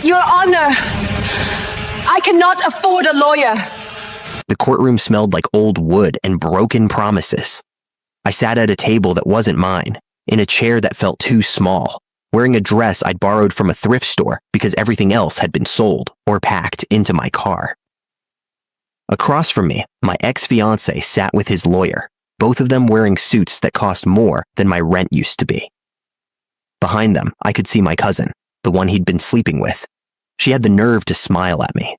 Your Honor, I cannot afford a lawyer. The courtroom smelled like old wood and broken promises. I sat at a table that wasn't mine, in a chair that felt too small, wearing a dress I'd borrowed from a thrift store because everything else had been sold or packed into my car. Across from me, my ex-fiancé sat with his lawyer, both of them wearing suits that cost more than my rent used to be. Behind them, I could see my cousin, the one he'd been sleeping with. She had the nerve to smile at me.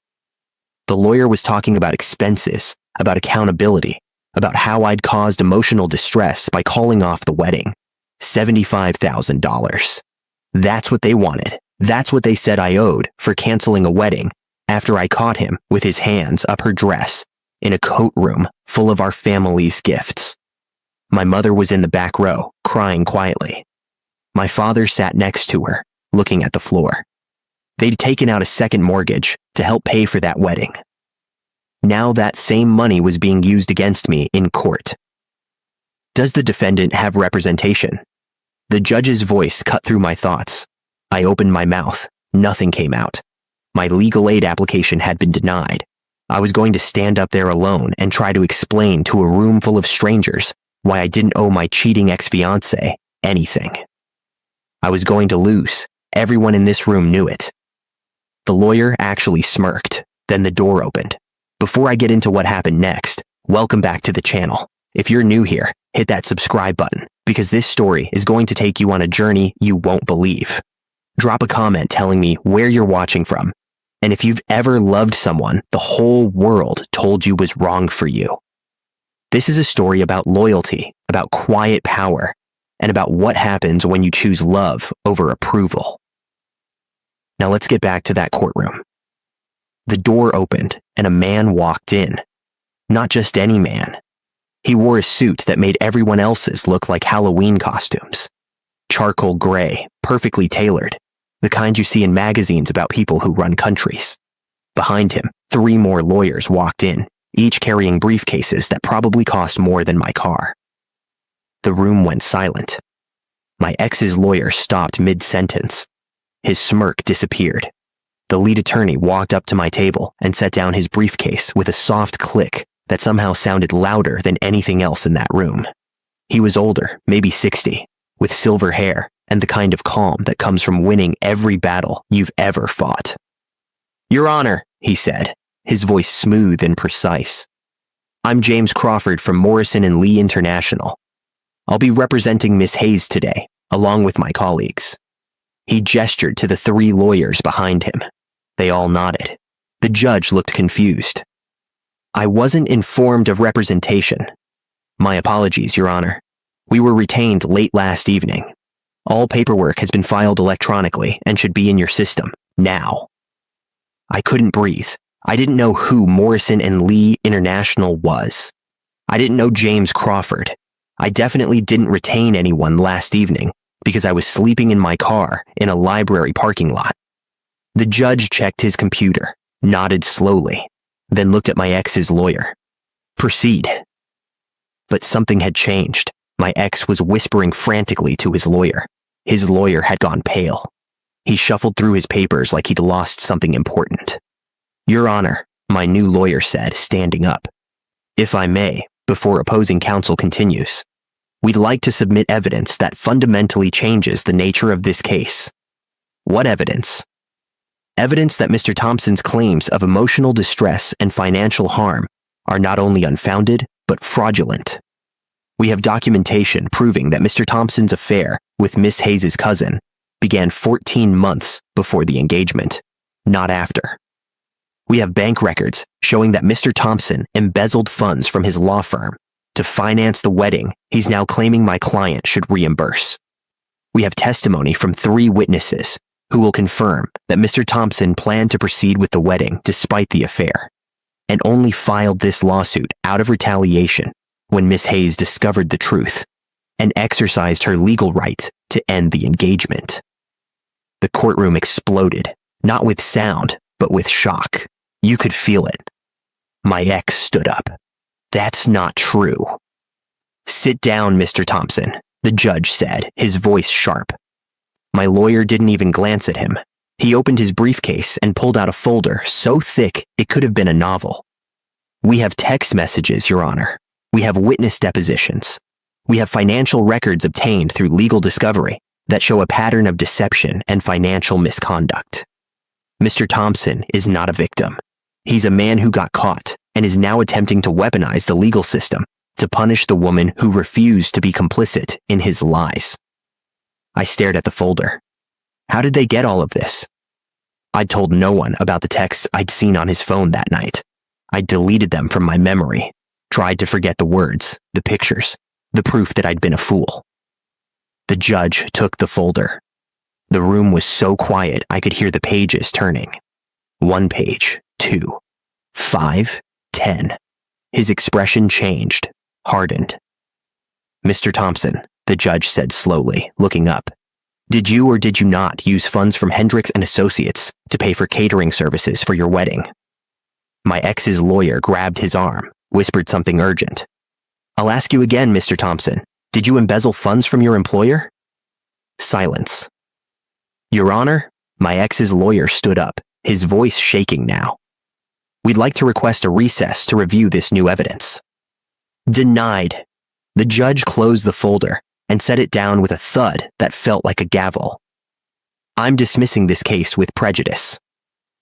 The lawyer was talking about expenses, about accountability, about how I'd caused emotional distress by calling off the wedding. $75,000. That's what they wanted. That's what they said I owed for canceling a wedding after I caught him with his hands up her dress in a coat room full of our family's gifts. My mother was in the back row, crying quietly. My father sat next to her, looking at the floor. They'd taken out a second mortgage to help pay for that wedding. Now that same money was being used against me in court. Does the defendant have representation? The judge's voice cut through my thoughts. I opened my mouth. Nothing came out. My legal aid application had been denied. I was going to stand up there alone and try to explain to a room full of strangers why I didn't owe my cheating ex-fiancé anything. I was going to lose. Everyone in this room knew it. The lawyer actually smirked. Then the door opened. Before I get into what happened next, welcome back to the channel. If you're new here, hit that subscribe button, because this story is going to take you on a journey you won't believe. Drop a comment telling me where you're watching from, and if you've ever loved someone the whole world told you was wrong for you. This is a story about loyalty, about quiet power, and about what happens when you choose love over approval. Now let's get back to that courtroom. The door opened and a man walked in. Not just any man. He wore a suit that made everyone else's look like Halloween costumes. Charcoal gray, perfectly tailored, the kind you see in magazines about people who run countries. Behind him, 3 more lawyers walked in, each carrying briefcases that probably cost more than my car. The room went silent. My ex's lawyer stopped mid-sentence. His smirk disappeared. The lead attorney walked up to my table and set down his briefcase with a soft click that somehow sounded louder than anything else in that room. He was older, maybe 60, with silver hair and the kind of calm that comes from winning every battle you've ever fought. "Your Honor," he said, his voice smooth and precise. "I'm James Crawford from Morrison & Lee International. I'll be representing Miss Hayes today, along with my colleagues." He gestured to the 3 lawyers behind him. They all nodded. The judge looked confused. "I wasn't informed of representation. My apologies, Your Honor. We were retained late last evening. All paperwork has been filed electronically and should be in your system, now." I couldn't breathe. I didn't know who Morrison & Lee International was. I didn't know James Crawford. I definitely didn't retain anyone last evening because I was sleeping in my car in a library parking lot. The judge checked his computer, nodded slowly, then looked at my ex's lawyer. "Proceed." But something had changed. My ex was whispering frantically to his lawyer. His lawyer had gone pale. He shuffled through his papers like he'd lost something important. "Your Honor," my new lawyer said, standing up. "If I may, before opposing counsel continues, we'd like to submit evidence that fundamentally changes the nature of this case." "What evidence?" "Evidence that Mr. Thompson's claims of emotional distress and financial harm are not only unfounded, but fraudulent. We have documentation proving that Mr. Thompson's affair with Miss Hayes' cousin began 14 months before the engagement, not after. We have bank records showing that Mr. Thompson embezzled funds from his law firm to finance the wedding he's now claiming my client should reimburse. We have testimony from 3 witnesses who will confirm that Mr. Thompson planned to proceed with the wedding despite the affair, and only filed this lawsuit out of retaliation when Miss Hayes discovered the truth and exercised her legal right to end the engagement." The courtroom exploded, not with sound, but with shock. You could feel it. My ex stood up. "That's not true." "Sit down, Mr. Thompson," the judge said, his voice sharp. My lawyer didn't even glance at him. He opened his briefcase and pulled out a folder so thick it could have been a novel. We have text messages, Your Honor. We have witness depositions. We have financial records obtained through legal discovery that show a pattern of deception and financial misconduct. Mr. Thompson is not a victim. He's a man who got caught and is now attempting to weaponize the legal system to punish the woman who refused to be complicit in his lies. I stared at the folder. How did they get all of this? I'd told no one about the texts I'd seen on his phone that night. I'd deleted them from my memory, tried to forget the words, the pictures, the proof that I'd been a fool. The judge took the folder. The room was so quiet I could hear the pages turning. 1 page, 2, 5, 10. His expression changed, hardened. Mr. Thompson, the judge said slowly, looking up. Did you or did you not use funds from Hendricks and Associates to pay for catering services for your wedding? My ex's lawyer grabbed his arm, whispered something urgent. I'll ask you again, Mr. Thompson. Did you embezzle funds from your employer? Silence. Your Honor, my ex's lawyer stood up, his voice shaking now. We'd like to request a recess to review this new evidence. Denied. The judge closed the folder and set it down with a thud that felt like a gavel. I'm dismissing this case with prejudice.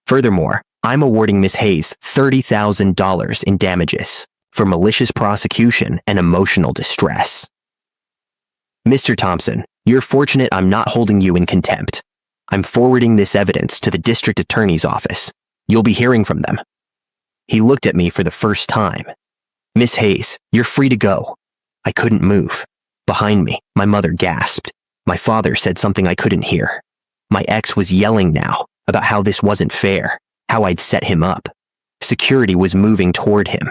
Furthermore, I'm awarding Ms. Hayes $30,000 in damages for malicious prosecution and emotional distress. Mr. Thompson, you're fortunate I'm not holding you in contempt. I'm forwarding this evidence to the district attorney's office. You'll be hearing from them. He looked at me for the first time. Miss Hayes, you're free to go. I couldn't move. Behind me, my mother gasped. My father said something I couldn't hear. My ex was yelling now about how this wasn't fair, how I'd set him up. Security was moving toward him.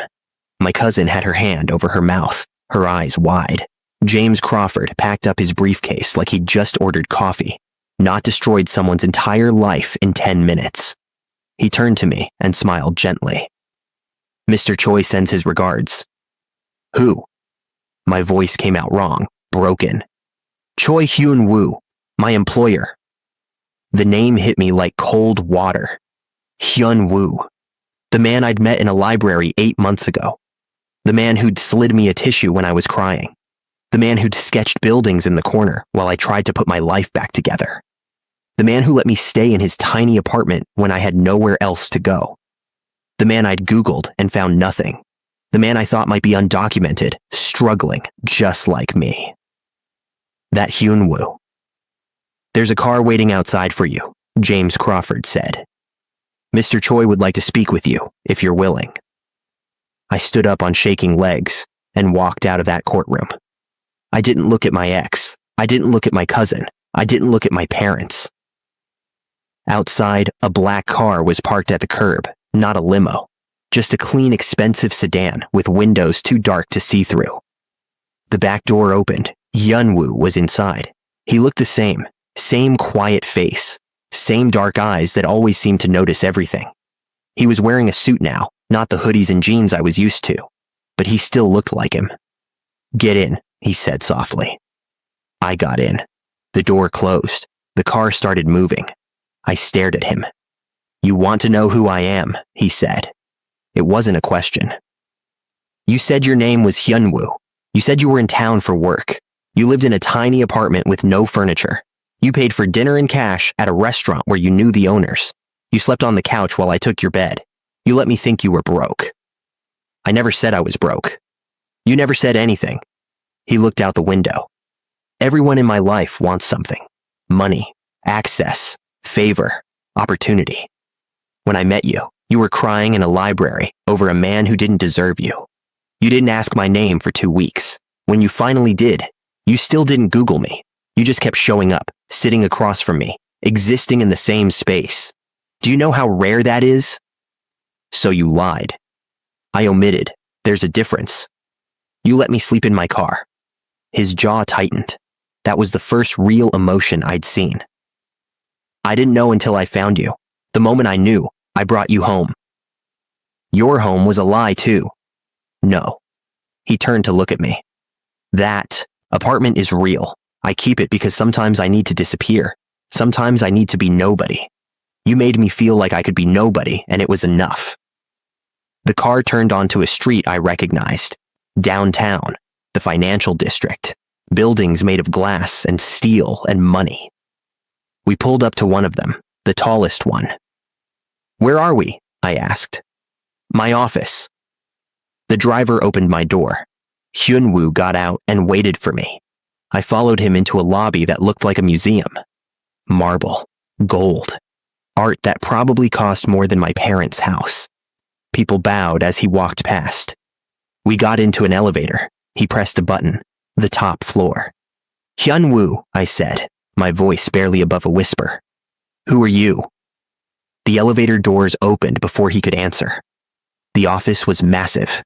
My cousin had her hand over her mouth, her eyes wide. James Crawford packed up his briefcase like he'd just ordered coffee, not destroyed someone's entire life in 10 minutes. He turned to me and smiled gently. Mr. Choi sends his regards. Who? My voice came out wrong, broken. Choi Hyun Woo, my employer. The name hit me like cold water. Hyun Woo, the man I'd met in a library 8 months ago. The man who'd slid me a tissue when I was crying. The man who'd sketched buildings in the corner while I tried to put my life back together. The man who let me stay in his tiny apartment when I had nowhere else to go. The man I'd Googled and found nothing. The man I thought might be undocumented, struggling just like me. That Hyun Woo. There's a car waiting outside for you, James Crawford said. Mr. Choi would like to speak with you, if you're willing. I stood up on shaking legs and walked out of that courtroom. I didn't look at my ex. I didn't look at my cousin. I didn't look at my parents. Outside, a black car was parked at the curb, not a limo. Just a clean, expensive sedan with windows too dark to see through. The back door opened. Hyun-woo was inside. He looked the same quiet face, same dark eyes that always seemed to notice everything. He was wearing a suit now, not the hoodies and jeans I was used to, but he still looked like him. Get in, he said softly. I got in. The door closed. The car started moving. I stared at him. You want to know who I am, he said. It wasn't a question. You said your name was Hyun-woo. You said you were in town for work. You lived in a tiny apartment with no furniture. You paid for dinner in cash at a restaurant where you knew the owners. You slept on the couch while I took your bed. You let me think you were broke. I never said I was broke. You never said anything. He looked out the window. Everyone in my life wants something. Money, access, favor, opportunity. When I met you, you were crying in a library over a man who didn't deserve you. You didn't ask my name for 2 weeks. When you finally did, you still didn't Google me. You just kept showing up, sitting across from me, existing in the same space. Do you know how rare that is? So you lied. I omitted. There's a difference. You let me sleep in my car. His jaw tightened. That was the first real emotion I'd seen. I didn't know until I found you. The moment I knew, I brought you home. Your home was a lie too. No. He turned to look at me. That apartment is real. I keep it because sometimes I need to disappear. Sometimes I need to be nobody. You made me feel like I could be nobody, and it was enough. The car turned onto a street I recognized. Downtown, the financial district. Buildings made of glass and steel and money. We pulled up to one of them, the tallest one. "Where are we?" I asked. "My office." The driver opened my door. Hyunwoo got out and waited for me. I followed him into a lobby that looked like a museum. Marble, gold, art that probably cost more than my parents' house. People bowed as he walked past. We got into an elevator. He pressed a button. The top floor. "Hyunwoo," I said, my voice barely above a whisper. "Who are you?" The elevator doors opened before he could answer. The office was massive.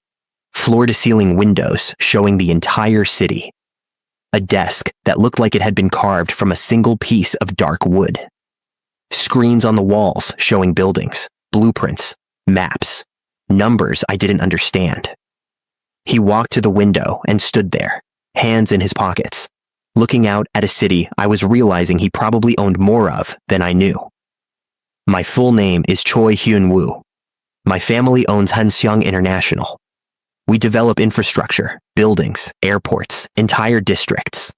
Floor-to-ceiling windows showing the entire city. A desk that looked like it had been carved from a single piece of dark wood. Screens on the walls showing buildings, blueprints, maps, numbers I didn't understand. He walked to the window and stood there, hands in his pockets, looking out at a city I was realizing he probably owned more of than I knew. "My full name is Choi Hyun-woo. My family owns Hanseong International. We develop infrastructure, buildings, airports, entire districts.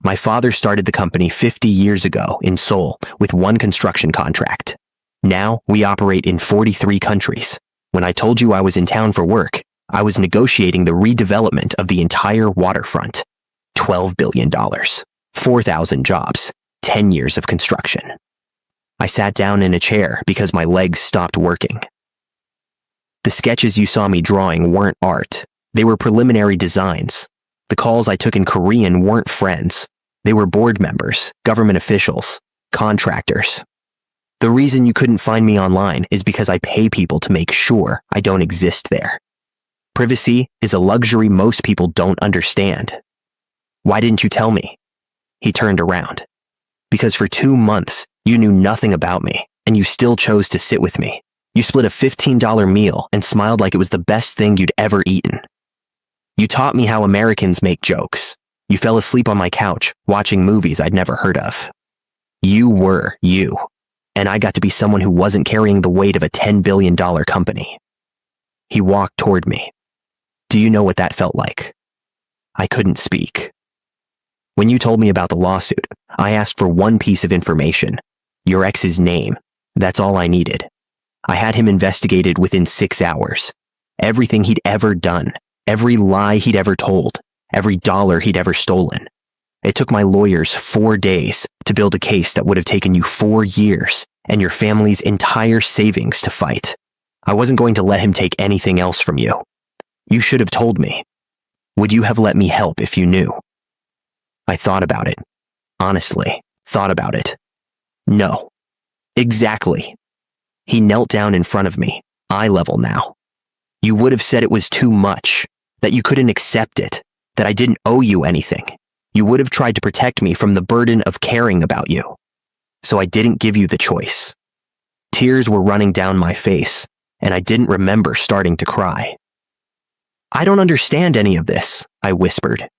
My father started the company 50 years ago in Seoul with one construction contract. Now we operate in 43 countries. When I told you I was in town for work, I was negotiating the redevelopment of the entire waterfront. $12 billion, 4,000 jobs, 10 years of construction." I sat down in a chair because my legs stopped working. "The sketches you saw me drawing weren't art. They were preliminary designs. The calls I took in Korean weren't friends. They were board members, government officials, contractors. The reason you couldn't find me online is because I pay people to make sure I don't exist there. Privacy is a luxury most people don't understand. Why didn't you tell me?" He turned around. "Because for 2 months, you knew nothing about me, and you still chose to sit with me. You split a $15 meal and smiled like it was the best thing you'd ever eaten. You taught me how Americans make jokes. You fell asleep on my couch, watching movies I'd never heard of. You were you, and I got to be someone who wasn't carrying the weight of a $10 billion company." He walked toward me. "Do you know what that felt like?" I couldn't speak. "When you told me about the lawsuit, I asked for one piece of information. Your ex's name. That's all I needed. I had him investigated within 6 hours. Everything he'd ever done, every lie he'd ever told, every dollar he'd ever stolen. It took my lawyers 4 days to build a case that would have taken you 4 years and your family's entire savings to fight. I wasn't going to let him take anything else from you. You should have told me. Would you have let me help if you knew?" I thought about it. Honestly, thought about it. No. Exactly. He knelt down in front of me, eye level now. "You would have said it was too much, that you couldn't accept it, that I didn't owe you anything. You would have tried to protect me from the burden of caring about you. So I didn't give you the choice." Tears were running down my face, and I didn't remember starting to cry. "I don't understand any of this," I whispered.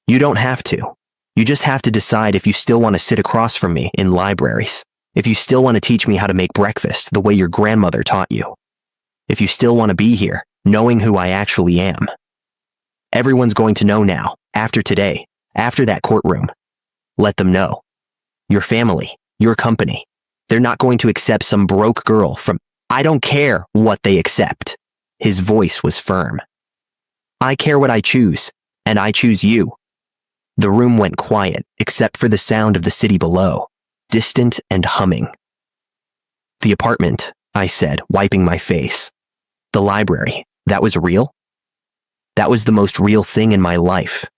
"You don't have to. You just have to decide if you still want to sit across from me in libraries, if you still want to teach me how to make breakfast the way your grandmother taught you, if you still want to be here, knowing who I actually am. Everyone's going to know now, after today, after that courtroom. Let them know. Your family, your company, they're not going to accept some broke girl from... I don't care what they accept." His voice was firm. "I care what I choose, and I choose you." The room went quiet, except for the sound of the city below, distant and humming. "The apartment," I said, wiping my face. "The library, that was real?" "That was the most real thing in my life."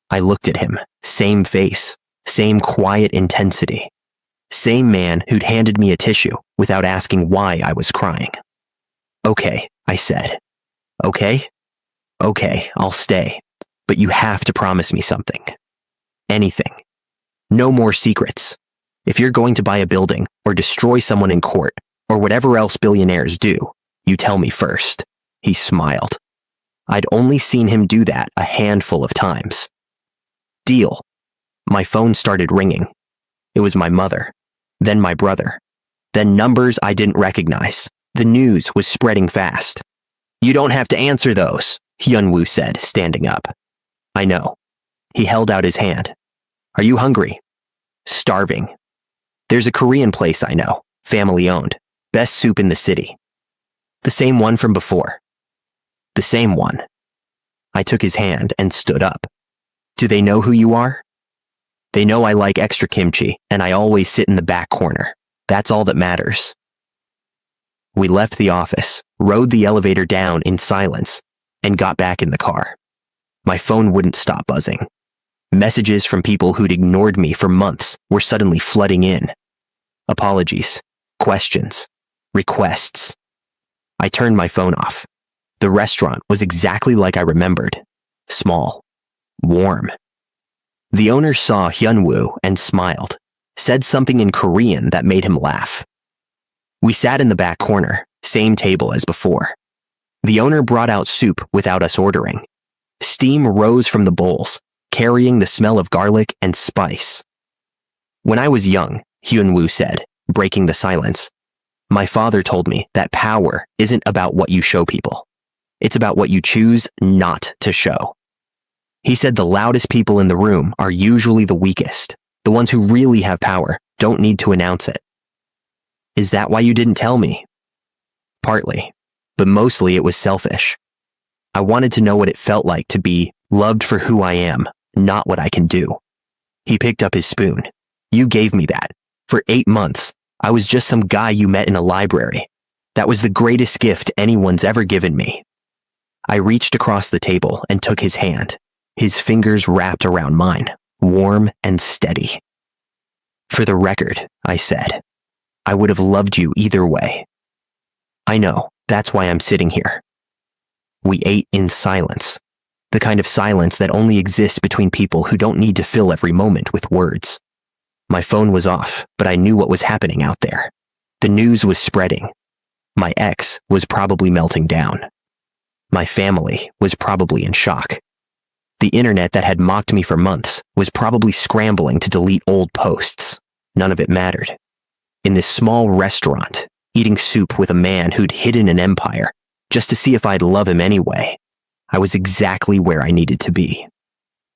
I looked at him, same face, same quiet intensity. Same man who'd handed me a tissue without asking why I was crying. "Okay," I said. "Okay? Okay, I'll stay. But you have to promise me something. Anything. No more secrets. If you're going to buy a building or destroy someone in court or whatever else billionaires do, you tell me first." He smiled. I'd only seen him do that a handful of times. Deal. My phone started ringing. It was my mother, then my brother. then numbers I didn't recognize. The news was spreading fast. You don't have to answer those, Hyunwoo said, standing up. I know. He held out his hand. Are you hungry? Starving. There's a Korean place I know, family owned. Best soup in the city. The same one from before. The same one. I took his hand and stood up. Do they know who you are? They know I like extra kimchi, and I always sit in the back corner. That's all that matters. We left the office, rode the elevator down in silence, and got back in the car. My phone wouldn't stop buzzing. Messages from people who'd ignored me for months were suddenly flooding in. Apologies, questions, requests. I turned my phone off. The restaurant was exactly like I remembered. Small. Warm. The owner saw Hyunwoo and smiled, said something in Korean that made him laugh. We sat in the back corner, same table as before. The owner brought out soup without us ordering. Steam rose from the bowls, carrying the smell of garlic and spice. When I was young, Hyunwoo said, breaking the silence, my father told me that power isn't about what you show people. It's about what you choose not to show. He said the loudest people in the room are usually the weakest. The ones who really have power don't need to announce it. Is that why you didn't tell me? Partly, but mostly it was selfish. I wanted to know what it felt like to be loved for who I am, not what I can do. He picked up his spoon. You gave me that. For 8 months, I was just some guy you met in a library. That was the greatest gift anyone's ever given me. I reached across the table and took his hand, his fingers wrapped around mine, warm and steady. For the record, I said, I would have loved you either way. I know, that's why I'm sitting here. We ate in silence, the kind of silence that only exists between people who don't need to fill every moment with words. My phone was off, but I knew what was happening out there. The news was spreading. My ex was probably melting down. My family was probably in shock. The internet that had mocked me for months was probably scrambling to delete old posts. None of it mattered. In this small restaurant, eating soup with a man who'd hidden an empire just to see if I'd love him anyway, I was exactly where I needed to be.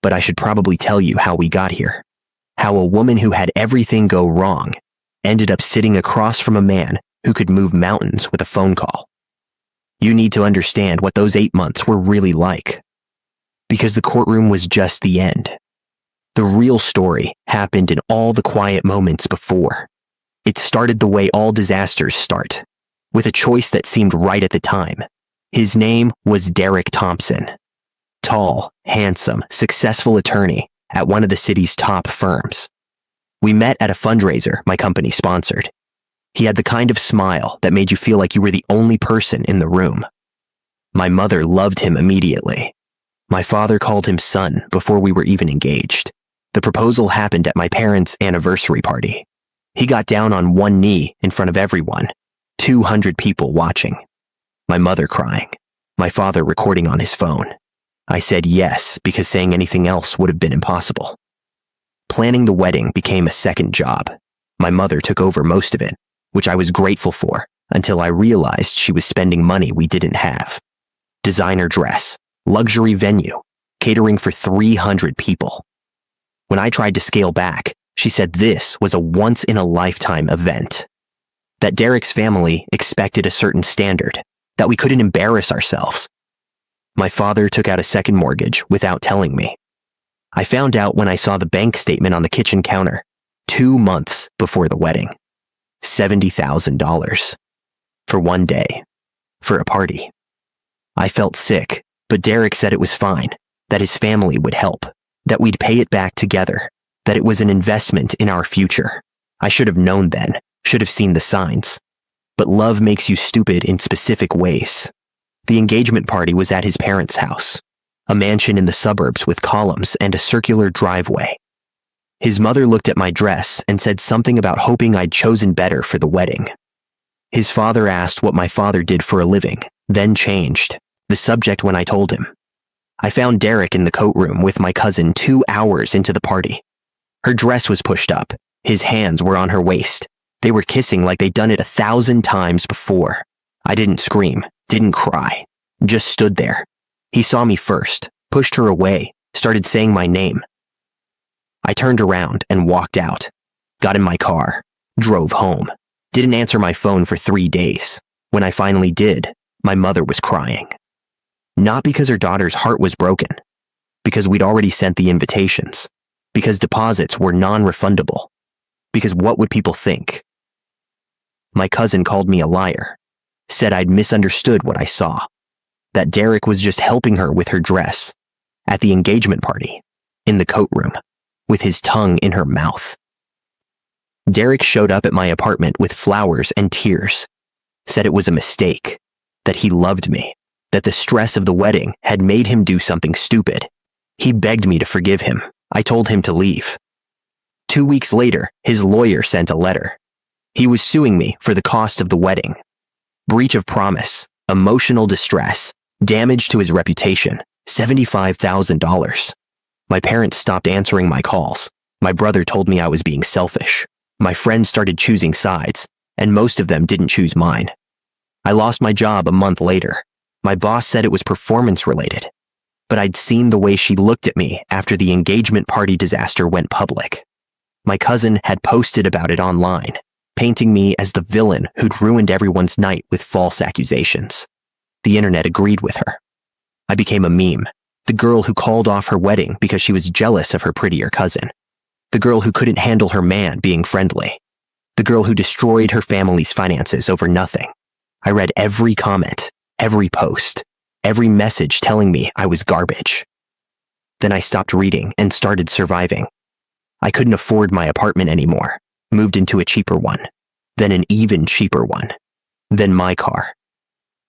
But I should probably tell you how we got here. How a woman who had everything go wrong ended up sitting across from a man who could move mountains with a phone call. You need to understand what those 8 months were really like. Because the courtroom was just the end. The real story happened in all the quiet moments before. It started the way all disasters start, with a choice that seemed right at the time. His name was Derek Thompson. Tall, handsome, successful attorney at one of the city's top firms. We met at a fundraiser my company sponsored. He had the kind of smile that made you feel like you were the only person in the room. My mother loved him immediately. My father called him son before we were even engaged. The proposal happened at my parents' anniversary party. He got down on one knee in front of everyone, 200 people watching. My mother crying, my father recording on his phone. I said yes because saying anything else would have been impossible. Planning the wedding became a second job. My mother took over most of it, which I was grateful for until I realized she was spending money we didn't have. Designer dress, luxury venue, catering for 300 people. When I tried to scale back, she said this was a once-in-a-lifetime event. That Derek's family expected a certain standard, that we couldn't embarrass ourselves. My father took out a second mortgage without telling me. I found out when I saw the bank statement on the kitchen counter, 2 months before the wedding. $70,000. For one day. For a party. I felt sick, but Derek said it was fine, that his family would help, that we'd pay it back together, that it was an investment in our future. I should have known then, should have seen the signs. But love makes you stupid in specific ways. The engagement party was at his parents' house, a mansion in the suburbs with columns and a circular driveway. His mother looked at my dress and said something about hoping I'd chosen better for the wedding. His father asked what my father did for a living, then changed the subject when I told him. I found Derek in the coat room with my cousin 2 hours into the party. Her dress was pushed up, his hands were on her waist, They were kissing like they'd done it 1,000 times before. I didn't scream, didn't cry, just stood there. He saw me first, pushed her away, started saying my name. I turned around and walked out, got in my car, drove home, didn't answer my phone for 3 days. When I finally did, my mother was crying. Not because her daughter's heart was broken, because we'd already sent the invitations, because deposits were non-refundable, because what would people think? My cousin called me a liar, said I'd misunderstood what I saw, that Derek was just helping her with her dress, at the engagement party, in the coat room, with his tongue in her mouth. Derek showed up at my apartment with flowers and tears, said it was a mistake, that he loved me, that the stress of the wedding had made him do something stupid. He begged me to forgive him. I told him to leave. 2 weeks later, his lawyer sent a letter. He was suing me for the cost of the wedding. Breach of promise, emotional distress, damage to his reputation, $75,000. My parents stopped answering my calls. My brother told me I was being selfish. My friends started choosing sides, and most of them didn't choose mine. I lost my job a month later. My boss said it was performance-related, but I'd seen the way she looked at me after the engagement party disaster went public. My cousin had posted about it online, painting me as the villain who'd ruined everyone's night with false accusations. The internet agreed with her. I became a meme, the girl who called off her wedding because she was jealous of her prettier cousin, the girl who couldn't handle her man being friendly, the girl who destroyed her family's finances over nothing. I read every comment, every post, every message telling me I was garbage. Then I stopped reading and started surviving. I couldn't afford my apartment anymore, moved into a cheaper one, then an even cheaper one, then my car.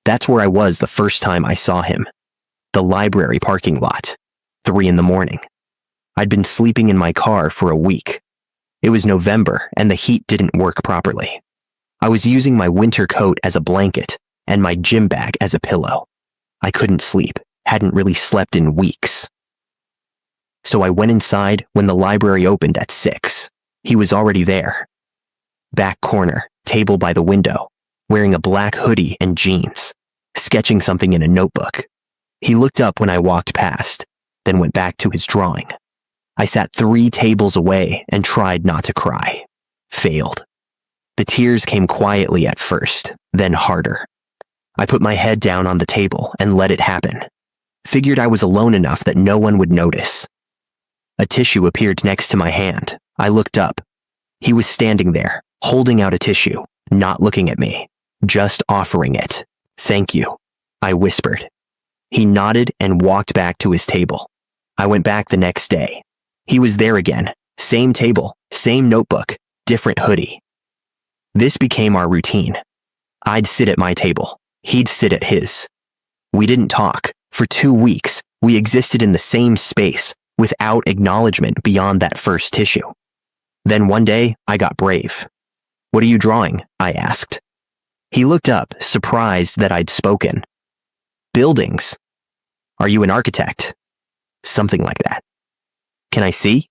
That's where I was the first time I saw him. The library parking lot, 3 a.m. I'd been sleeping in my car for a week. It was November and the heat didn't work properly. I was using my winter coat as a blanket and my gym bag as a pillow. I couldn't sleep, hadn't really slept in weeks. So I went inside when the library opened at 6. He was already there. Back corner, table by the window, wearing a black hoodie and jeans, sketching something in a notebook. He looked up when I walked past, then went back to his drawing. I sat 3 tables away and tried not to cry. Failed. The tears came quietly at first, then harder. I put my head down on the table and let it happen. Figured I was alone enough that no one would notice. A tissue appeared next to my hand. I looked up. He was standing there, holding out a tissue, not looking at me, just offering it. "Thank you," I whispered. He nodded and walked back to his table. I went back the next day. He was there again, same table, same notebook, different hoodie. This became our routine. I'd sit at my table. He'd sit at his. We didn't talk. For 2 weeks, we existed in the same space, without acknowledgement beyond that first tissue. Then one day, I got brave. "What are you drawing?" I asked. He looked up, surprised that I'd spoken. "Buildings. Are you an architect?" Something like that. "Can I see?"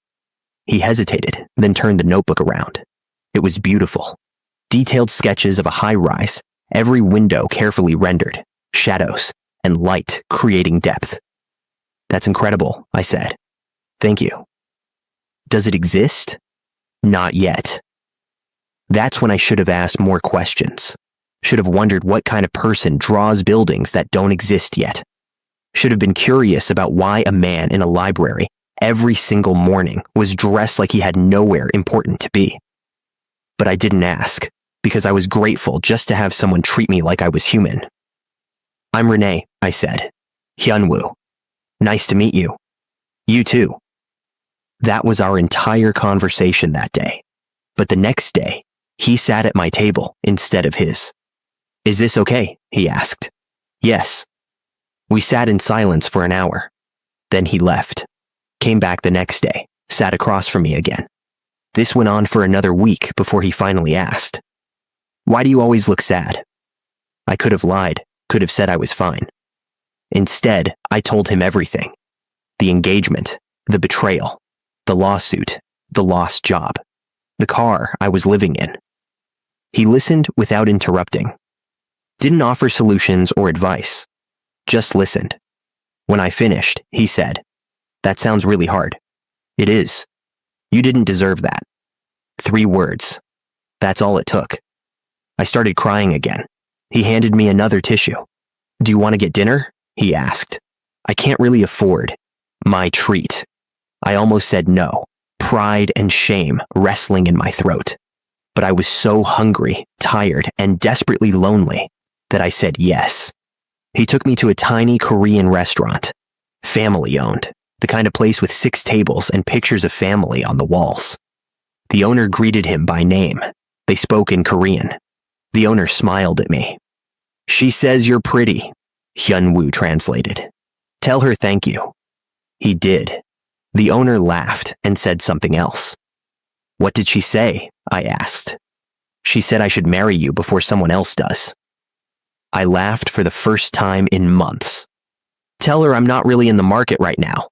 He hesitated, then turned the notebook around. It was beautiful. Detailed sketches of a high-rise, every window carefully rendered, shadows, and light creating depth. "That's incredible," I said. "Thank you." "Does it exist?" "Not yet." That's when I should have asked more questions. Should have wondered what kind of person draws buildings that don't exist yet. Should have been curious about why a man in a library every single morning was dressed like he had nowhere important to be. But I didn't ask, because I was grateful just to have someone treat me like I was human. "I'm Renee," I said. "Hyunwoo. Nice to meet you." "You too." That was our entire conversation that day. But the next day, he sat at my table instead of his. "Is this okay?" he asked. "Yes." We sat in silence for an hour. Then he left. Came back the next day, sat across from me again. This went on for another week before he finally asked, "Why do you always look sad?" I could have lied, could have said I was fine. Instead, I told him everything. The engagement, the betrayal, the lawsuit, the lost job, the car I was living in. He listened without interrupting. Didn't offer solutions or advice. Just listened. When I finished, he said, "That sounds really hard." "It is. You didn't deserve that." 3 words. That's all it took. I started crying again. He handed me another tissue. "Do you want to get dinner?" he asked. I can't really afford my treat. I almost said no, pride and shame wrestling in my throat. But I was so hungry, tired, and desperately lonely that I said yes. He took me to a tiny Korean restaurant, family-owned, the kind of place with 6 tables and pictures of family on the walls. The owner greeted him by name. They spoke in Korean. The owner smiled at me. "She says you're pretty," Hyun-woo translated. "Tell her thank you." He did. The owner laughed and said something else. "What did she say?" I asked. "She said I should marry you before someone else does." I laughed for the first time in months. "Tell her I'm not really in the market right now."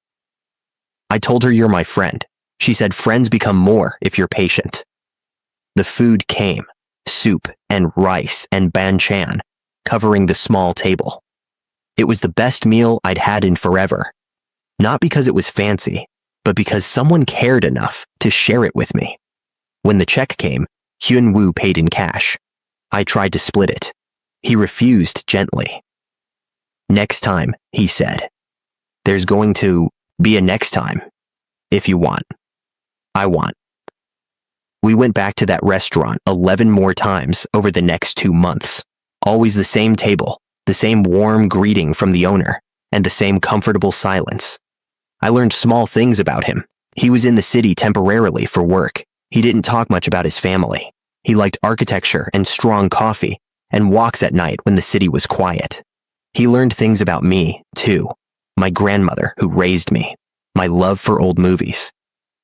I told her you're my friend. She said friends become more if you're patient. The food came, soup and rice and banchan, covering the small table. It was the best meal I'd had in forever. Not because it was fancy, but because someone cared enough to share it with me. When the check came, Hyun-woo paid in cash. I tried to split it. He refused gently. "Next time," he said. "There's going to be a next time. If you want. I want." We went back to that restaurant 11 more times over the next 2 months. Always the same table, the same warm greeting from the owner, and the same comfortable silence. I learned small things about him. He was in the city temporarily for work. He didn't talk much about his family. He liked architecture and strong coffee, and walks at night when the city was quiet. He learned things about me, too. My grandmother, who raised me. My love for old movies.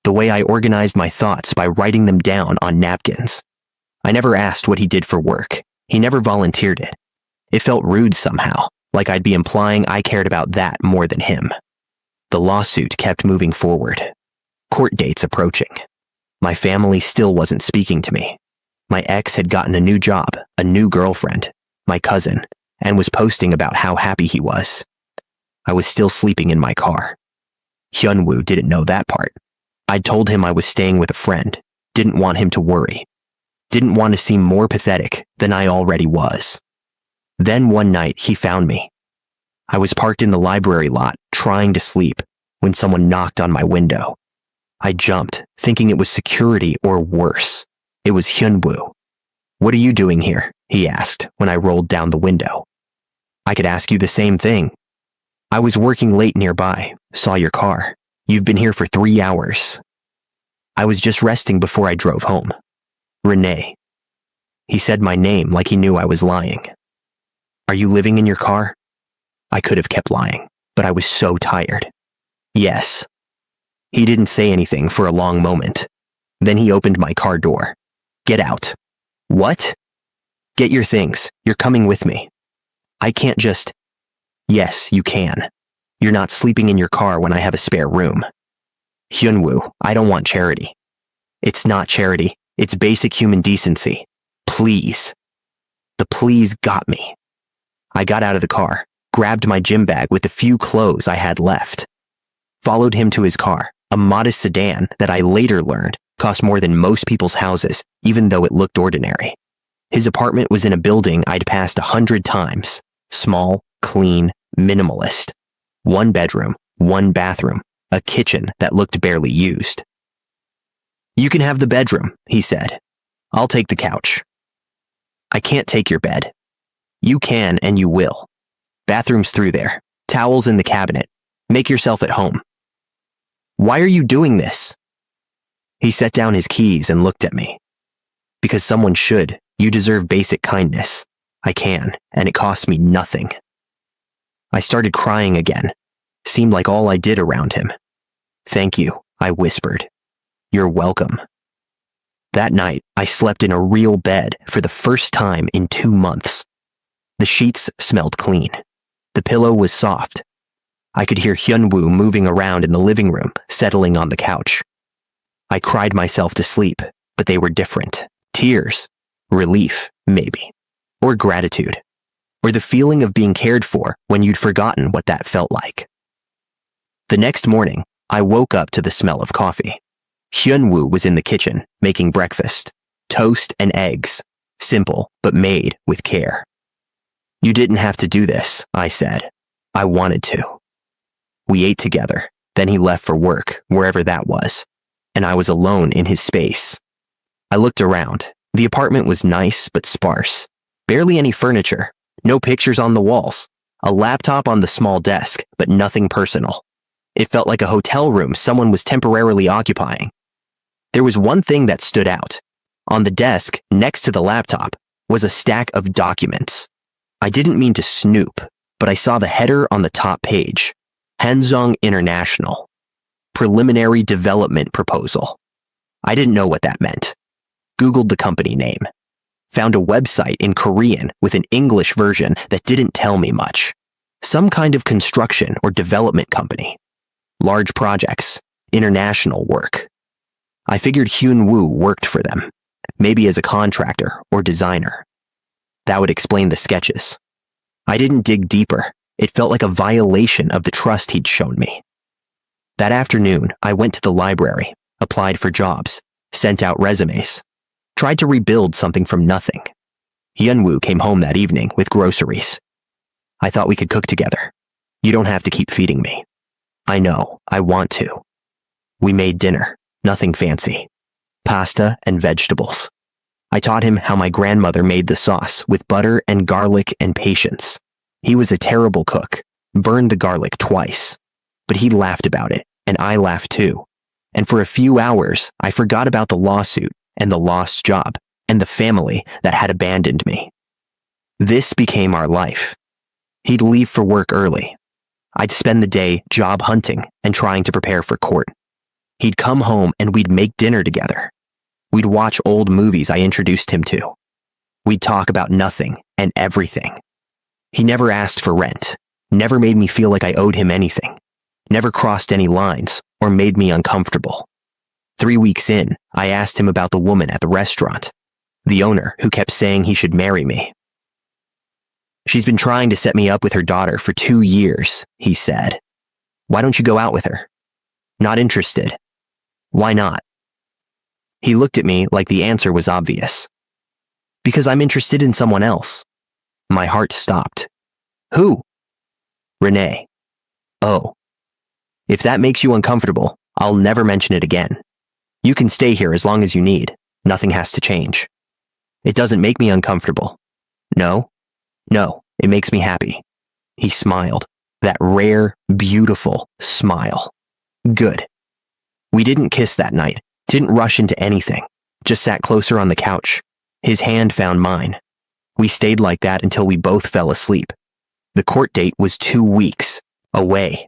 The way I organized my thoughts by writing them down on napkins. I never asked what he did for work. He never volunteered it. It felt rude somehow, like I'd be implying I cared about that more than him. The lawsuit kept moving forward. Court dates approaching. My family still wasn't speaking to me. My ex had gotten a new job, a new girlfriend, my cousin, and was posting about how happy he was. I was still sleeping in my car. Hyun-woo didn't know that part. I'd told him I was staying with a friend, didn't want him to worry, didn't want to seem more pathetic than I already was. Then one night he found me. I was parked in the library lot, trying to sleep, when someone knocked on my window. I jumped, thinking it was security or worse. It was Hyun-woo. "What are you doing here?" he asked when I rolled down the window. "I could ask you the same thing." "I was working late nearby, saw your car. You've been here for 3 hours." "I was just resting before I drove home." "Renee." He said my name like he knew I was lying. "Are you living in your car?" I could have kept lying, but I was so tired. "Yes." He didn't say anything for a long moment. Then he opened my car door. "Get out." "What?" "Get your things. You're coming with me." "I can't just..." "Yes, you can. You're not sleeping in your car when I have a spare room." "Hyun-woo, I don't want charity." "It's not charity. It's basic human decency. Please." The please got me. I got out of the car, grabbed my gym bag with the few clothes I had left, followed him to his car, a modest sedan that I later learned cost more than most people's houses, even though it looked ordinary. His apartment was in a building I'd passed 100 times. Small, clean, minimalist. 1 bedroom, 1 bathroom, a kitchen that looked barely used. "You can have the bedroom," he said. "I'll take the couch." "I can't take your bed." "You can and you will. Bathroom's through there. Towels in the cabinet. Make yourself at home." "Why are you doing this?" He set down his keys and looked at me. "Because someone should. You deserve basic kindness. I can, and it costs me nothing." I started crying again. Seemed like all I did around him. "Thank you," I whispered. "You're welcome." That night, I slept in a real bed for the first time in 2 months. The sheets smelled clean. The pillow was soft. I could hear Hyun-woo moving around in the living room, settling on the couch. I cried myself to sleep, but they were different. Tears. relief, maybe, or gratitude, or the feeling of being cared for when you'd forgotten what that felt like. The next morning, I woke up to the smell of coffee. Hyunwoo was in the kitchen, making breakfast, toast and eggs, simple but made with care. "You didn't have to do this," I said. "I wanted to." We ate together, then he left for work, wherever that was, and I was alone in his space. I looked around. The apartment was nice but sparse. Barely any furniture, no pictures on the walls, a laptop on the small desk, but nothing personal. It felt like a hotel room someone was temporarily occupying. There was one thing that stood out. On the desk, next to the laptop, was a stack of documents. I didn't mean to snoop, but I saw the header on the top page. Hanzong International. Preliminary Development Proposal. I didn't know what that meant. Googled the company name. Found a website in Korean with an English version that didn't tell me much. Some kind of construction or development company. Large projects. International work. I figured Hyunwoo worked for them. Maybe as a contractor or designer. That would explain the sketches. I didn't dig deeper. It felt like a violation of the trust he'd shown me. That afternoon, I went to the library, applied for jobs, sent out resumes, tried to rebuild something from nothing. Hyunwoo came home that evening with groceries. "I thought we could cook together. You don't have to keep feeding me." "I know, I want to." We made dinner, nothing fancy. Pasta and vegetables. I taught him how my grandmother made the sauce with butter and garlic and patience. He was a terrible cook, burned the garlic twice. But he laughed about it, and I laughed too. And for a few hours, I forgot about the lawsuit and the lost job and the family that had abandoned me. This became our life. He'd leave for work early. I'd spend the day job hunting and trying to prepare for court. He'd come home and we'd make dinner together. We'd watch old movies I introduced him to. We'd talk about nothing and everything. He never asked for rent, never made me feel like I owed him anything, never crossed any lines or made me uncomfortable. 3 weeks in, I asked him about the woman at the restaurant, the owner who kept saying he should marry me. "She's been trying to set me up with her daughter for 2 years, he said. "Why don't you go out with her?" "Not interested." "Why not?" He looked at me like the answer was obvious. "Because I'm interested in someone else." My heart stopped. "Who?" "Renee." "Oh. If that makes you uncomfortable, I'll never mention it again. You can stay here as long as you need. Nothing has to change." "It doesn't make me uncomfortable." "No? No, it makes me happy." He smiled. That rare, beautiful smile. Good. We didn't kiss that night, didn't rush into anything, just sat closer on the couch. His hand found mine. We stayed like that until we both fell asleep. The court date was 2 weeks away.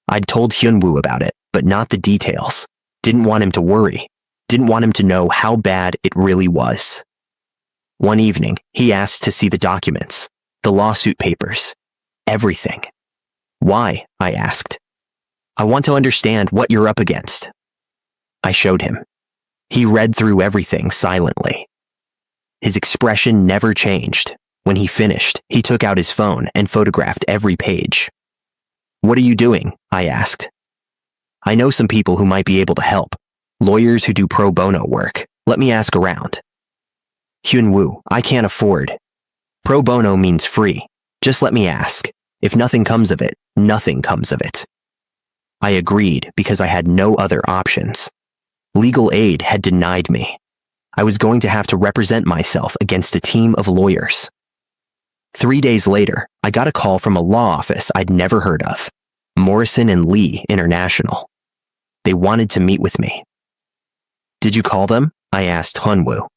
I'd told Hyunwoo about it, but not the details. Didn't want him to worry. Didn't want him to know how bad it really was. One evening, he asked to see the documents, the lawsuit papers, everything. "Why?" I asked. "I want to understand what you're up against." I showed him. He read through everything silently. His expression never changed. When he finished, he took out his phone and photographed every page. "What are you doing?" I asked. "I know some people who might be able to help. Lawyers who do pro bono work. Let me ask around." "Hyunwoo, I can't afford." "Pro bono means free. Just let me ask. If nothing comes of it, nothing comes of it." I agreed because I had no other options. Legal aid had denied me. I was going to have to represent myself against a team of lawyers. 3 days later, I got a call from a law office I'd never heard of, Morrison & Lee International. They wanted to meet with me. "Did you call them?" I asked Hyunwoo.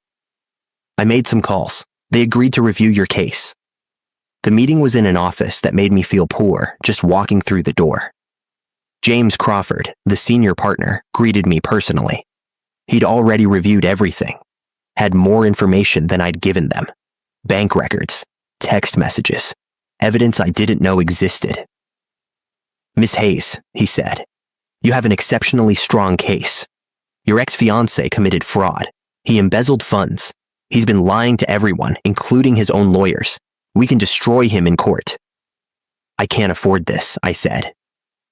"I made some calls. They agreed to review your case." The meeting was in an office that made me feel poor just walking through the door. James Crawford, the senior partner, greeted me personally. He'd already reviewed everything, had more information than I'd given them. Bank records, text messages, evidence I didn't know existed. "Miss Hayes," he said, "you have an exceptionally strong case. Your ex-fiancé committed fraud. He embezzled funds. He's been lying to everyone, including his own lawyers. We can destroy him in court. I can't afford this, I said.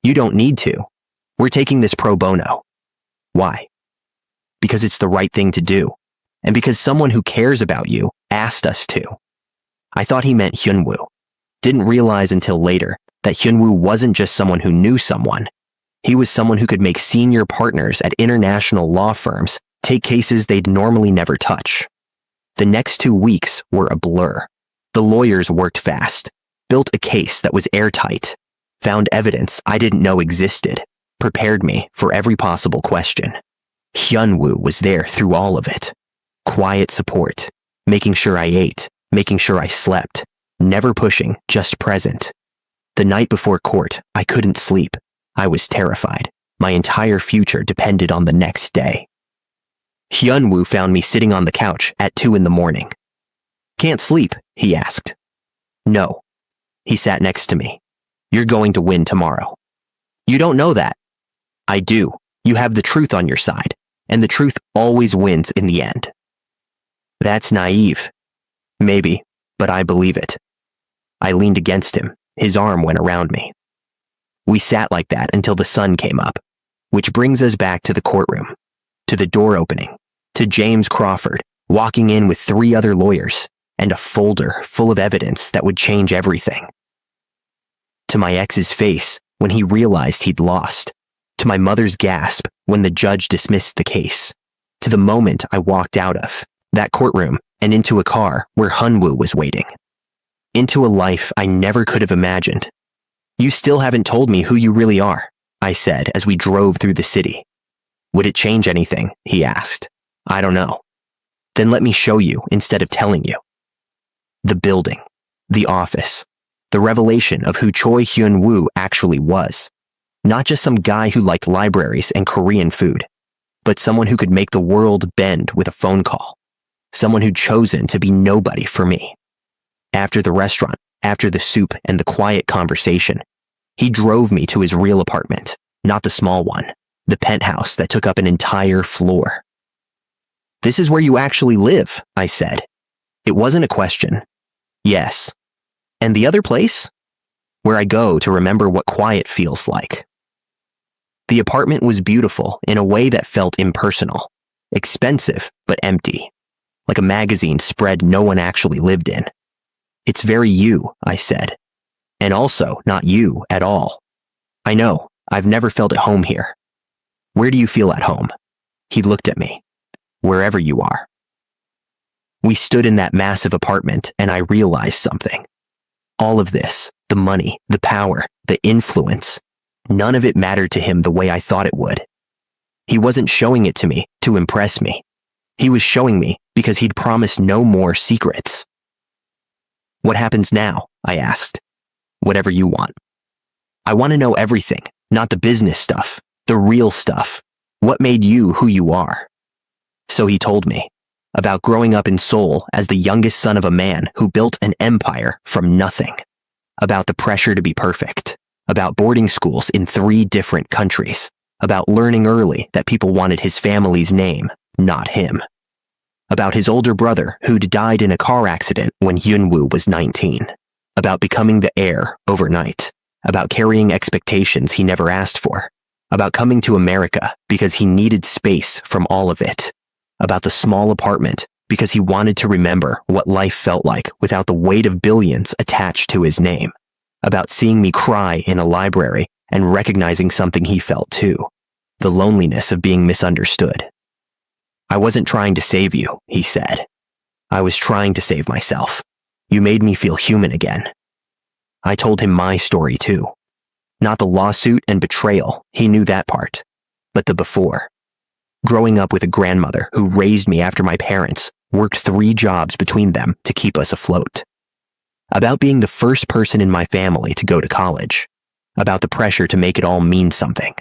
You don't need to. We're taking this pro bono. Why? Because it's the right thing to do, and because someone who cares about you asked us to. I thought he meant Hyunwoo. Didn't realize until later that Hyunwoo wasn't just someone who knew someone. He was someone who could make senior partners at international law firms take cases they'd normally never touch. The next 2 weeks were a blur. The lawyers worked fast, built a case that was airtight, found evidence I didn't know existed, prepared me for every possible question. Hyunwoo was there through all of it. Quiet support, making sure I ate, making sure I slept, never pushing, just present. The night before court, I couldn't sleep. I was terrified. My entire future depended on the next day. Hyunwoo found me sitting on the couch at 2 a.m. Can't sleep, he asked. No. He sat next to me. You're going to win tomorrow. You don't know that. I do. You have the truth on your side, and the truth always wins in the end. That's naive. Maybe, but I believe it. I leaned against him. His arm went around me. We sat like that until the sun came up, which brings us back to the courtroom, to the door opening, to James Crawford walking in with 3 other lawyers and a folder full of evidence that would change everything. To my ex's face when he realized he'd lost, to my mother's gasp when the judge dismissed the case, to the moment I walked out of that courtroom and into a car where Hyunwoo was waiting. Into a life I never could have imagined. You still haven't told me who you really are, I said as we drove through the city. Would it change anything? He asked. I don't know. Then let me show you instead of telling you. The building, the office, the revelation of who Choi Hyunwoo actually was. Not just some guy who liked libraries and Korean food, but someone who could make the world bend with a phone call. Someone who'd chosen to be nobody for me. After the restaurant, after the soup and the quiet conversation, he drove me to his real apartment, not the small one, the penthouse that took up an entire floor. This is where you actually live, I said. It wasn't a question. Yes. And the other place? Where I go to remember what quiet feels like. The apartment was beautiful in a way that felt impersonal, expensive but empty, like a magazine spread no one actually lived in. It's very you, I said, and also not you at all. I know, I've never felt at home here. Where do you feel at home? He looked at me. Wherever you are. We stood in that massive apartment and I realized something. All of this, the money, the power, the influence, none of it mattered to him the way I thought it would. He wasn't showing it to me to impress me. He was showing me because he'd promised no more secrets. What happens now? I asked. Whatever you want. I want to know everything, not the business stuff, the real stuff. What made you who you are? So he told me about growing up in Seoul as the youngest son of a man who built an empire from nothing, about the pressure to be perfect, about boarding schools in 3 different countries, about learning early that people wanted his family's name, not him, about his older brother who'd died in a car accident when Hyunwoo was 19, about becoming the heir overnight, about carrying expectations he never asked for, about coming to America because he needed space from all of it, about the small apartment because he wanted to remember what life felt like without the weight of billions attached to his name, about seeing me cry in a library and recognizing something he felt too, the loneliness of being misunderstood. I wasn't trying to save you, he said. I was trying to save myself. You made me feel human again. I told him my story too. Not the lawsuit and betrayal, he knew that part, but the before. Growing up with a grandmother who raised me after my parents worked 3 jobs between them to keep us afloat. About being the first person in my family to go to college. About the pressure to make it all mean something.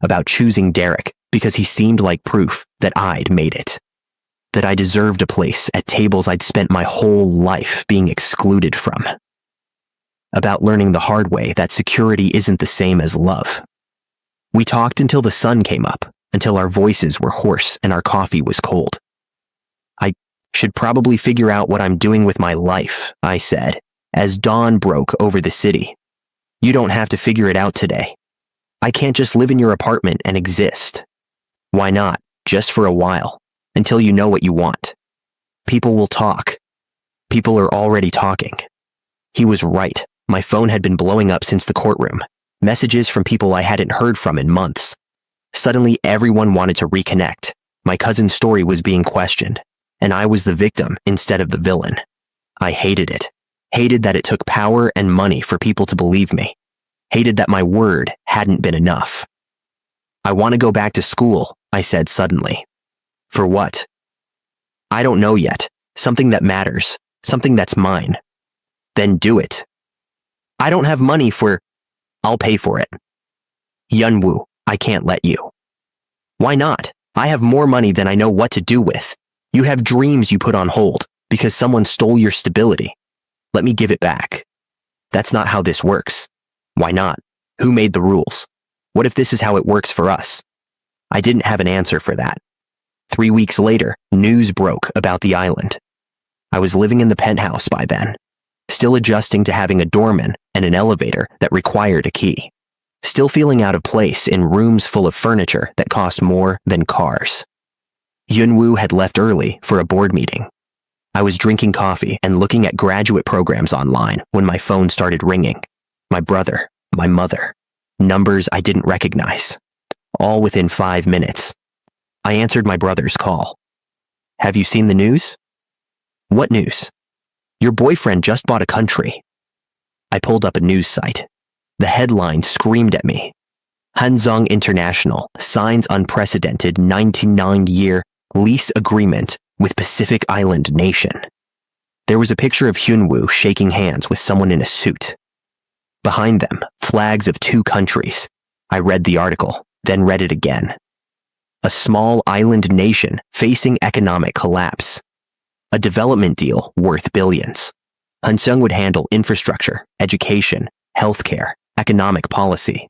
About choosing Derek because he seemed like proof that I'd made it. That I deserved a place at tables I'd spent my whole life being excluded from. About learning the hard way that security isn't the same as love. We talked until the sun came up, until our voices were hoarse and our coffee was cold. Should probably figure out what I'm doing with my life, I said, as dawn broke over the city. You don't have to figure it out today. I can't just live in your apartment and exist. Why not, just for a while, until you know what you want? People will talk. People are already talking. He was right. My phone had been blowing up since the courtroom. Messages from people I hadn't heard from in months. Suddenly, everyone wanted to reconnect. My cousin's story was being questioned, and I was the victim instead of the villain. I hated it. Hated that it took power and money for people to believe me. Hated that my word hadn't been enough. I want to go back to school, I said suddenly. For what? I don't know yet. Something that matters. Something that's mine. Then do it. I don't have money for... I'll pay for it. Hyunwoo, I can't let you. Why not? I have more money than I know what to do with. You have dreams you put on hold because someone stole your stability. Let me give it back. That's not how this works. Why not? Who made the rules? What if this is how it works for us? I didn't have an answer for that. 3 weeks later, news broke about the island. I was living in the penthouse by then, still adjusting to having a doorman and an elevator that required a key. Still feeling out of place in rooms full of furniture that cost more than cars. Hyunwoo had left early for a board meeting. I was drinking coffee and looking at graduate programs online when my phone started ringing. My brother, my mother, numbers I didn't recognize. All within 5 minutes. I answered my brother's call. Have you seen the news? What news? Your boyfriend just bought a country. I pulled up a news site. The headline screamed at me. Hanzong International signs unprecedented 99-year lease agreement with Pacific Island nation. There was a picture of Hyunwoo shaking hands with someone in a suit. Behind them, flags of 2 countries. I read the article, then read it again. A small island nation facing economic collapse. A development deal worth billions. Hanzong would handle infrastructure, education, healthcare, economic policy,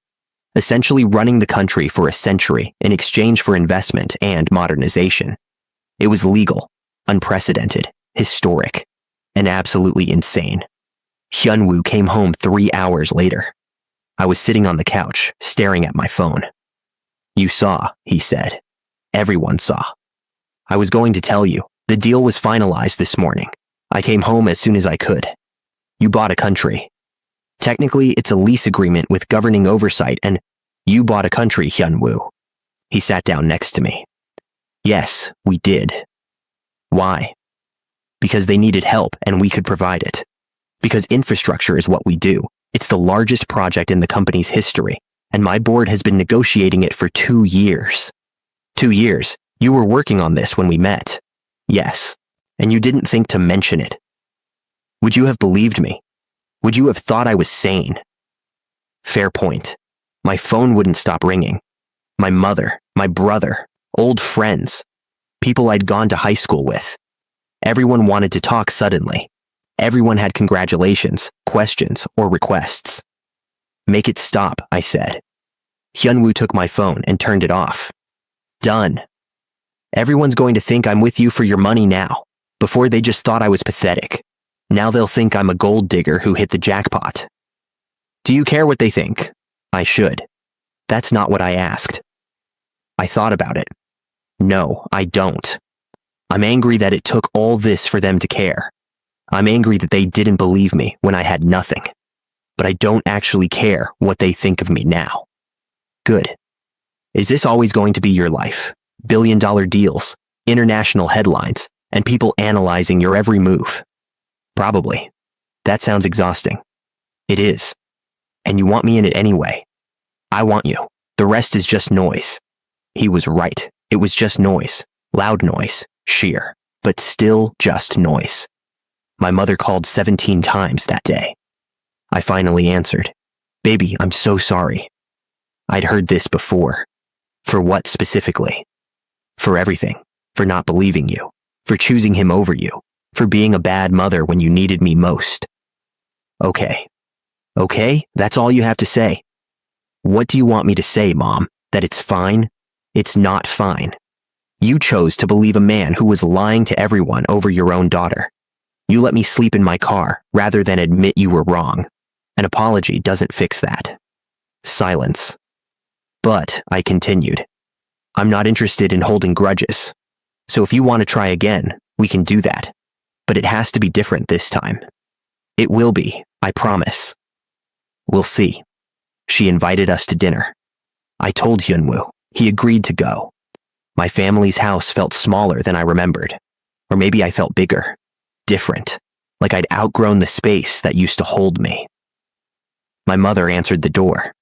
essentially running the country for a century in exchange for investment and modernization. It was legal, unprecedented, historic, and absolutely insane. Hyunwoo came home 3 hours later. I was sitting on the couch, staring at my phone. You saw, he said. Everyone saw. I was going to tell you, the deal was finalized this morning. I came home as soon as I could. You bought a country. Technically, it's a lease agreement with governing oversight, and you bought a country, Hyunwoo. He sat down next to me. Yes, we did. Why? Because they needed help and we could provide it. Because infrastructure is what we do. It's the largest project in the company's history, and my board has been negotiating it for 2 years. 2 years? You were working on this when we met. Yes, and you didn't think to mention it. Would you have believed me? Would you have thought I was sane? Fair point. My phone wouldn't stop ringing. My mother, my brother, old friends, people I'd gone to high school with. Everyone wanted to talk suddenly. Everyone had congratulations, questions, or requests. Make it stop, I said. Hyunwoo took my phone and turned it off. Done. Everyone's going to think I'm with you for your money now. Before they just thought I was pathetic. Now they'll think I'm a gold digger who hit the jackpot. Do you care what they think? I should. That's not what I asked. I thought about it. No, I don't. I'm angry that it took all this for them to care. I'm angry that they didn't believe me when I had nothing. But I don't actually care what they think of me now. Good. Is this always going to be your life? Billion-dollar deals, international headlines, and people analyzing your every move? Probably. That sounds exhausting. It is. And you want me in it anyway. I want you. The rest is just noise. He was right. It was just noise. Loud noise. Sheer. But still just noise. My mother called 17 times that day. I finally answered. Baby, I'm so sorry. I'd heard this before. For what specifically? For everything. For not believing you. For choosing him over you. For being a bad mother when you needed me most. Okay. Okay, that's all you have to say. What do you want me to say, Mom? That it's fine? It's not fine. You chose to believe a man who was lying to everyone over your own daughter. You let me sleep in my car rather than admit you were wrong. An apology doesn't fix that. Silence. But, I continued, I'm not interested in holding grudges. So if you want to try again, we can do that. But it has to be different this time. It will be, I promise. We'll see. She invited us to dinner. I told Hyunwoo. He agreed to go. My family's house felt smaller than I remembered. Or maybe I felt bigger. Different. Like I'd outgrown the space that used to hold me. My mother answered the door.